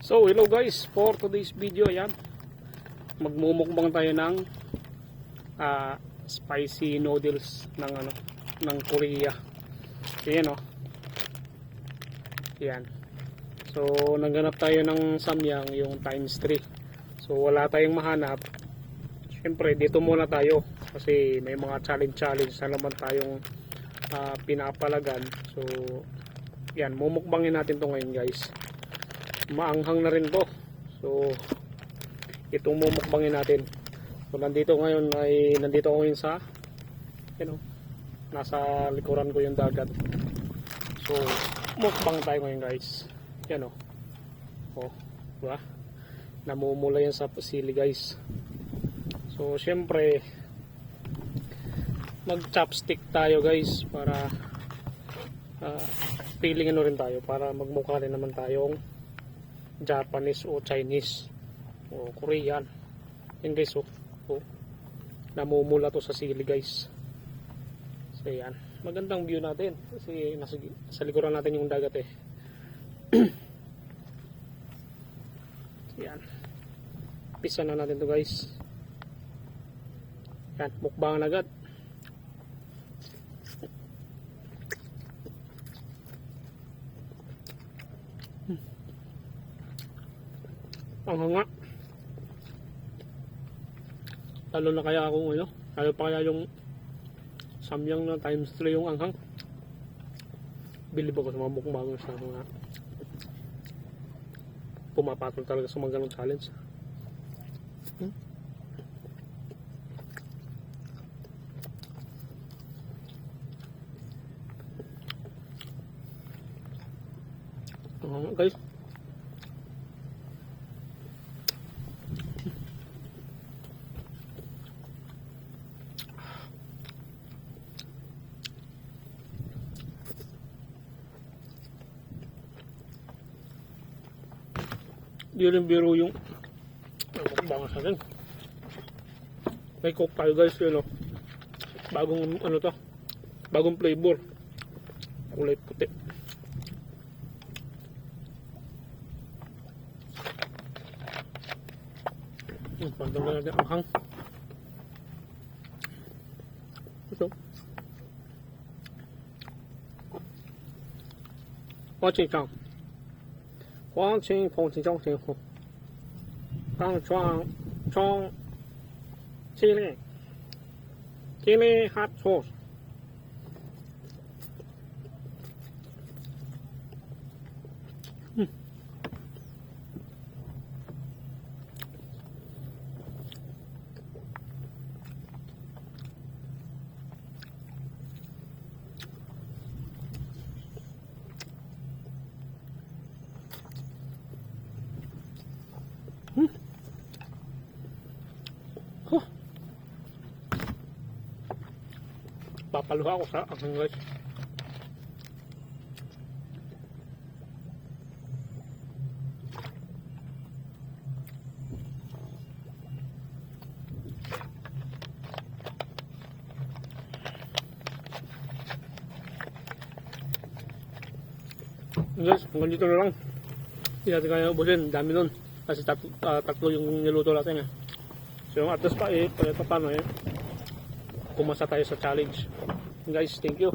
So hello guys, for today's video, ayan, magmumukbang tayo ng spicy noodles ng Korea. Ayan oh. Ayan. So naghanap tayo ng samyang, yung times 3. So wala tayong mahanap. Siyempre dito muna tayo kasi may mga challenge na naman tayong pinapalagan. So yan, mumukbangin natin to ngayon guys. Maanghang na rin to. So itong mumukbangin natin. So nandito ako ngayon sa nasa likuran ko yung dagat. So mukbang tayo ngayon guys. Yan oh, diba? Namumula yan sa sili guys. So syempre mag chopstick tayo guys para feeling rin tayo, para magmukha rin naman tayong Japanese o Chinese o Korean. Yan guys oh, namumula to sa sili guys. So yan, magandang view natin kasi nasa likuran natin yung dagat eh. So yan, pisa na natin to guys. Yan, mukbang agad. Ang hanga. Talo na kaya ako Talo pa kaya yung samyang na times 3 yung anghang. Bilib ako sa mga mukbang sa mga pumapatol talaga sa mga ganong challenge. Guys, di rin biro yung mukbang sa atin. May coke tayo guys, bagong bagong flavor, kulay puti. Pantanggal natin ang hang. Ito. Huang Qing Feng Qing Zhong Xing Hu Gang Chuang Chong Chili hot sauce. Papaluha ako sa aking guys. Guys, hanggang dito na lang. Hindi natin kaya ubusin, dami nun kasi tatlo yung niluto natin eh. So yung atas pa paano kumasa tayo sa challenge. Guys, thank you.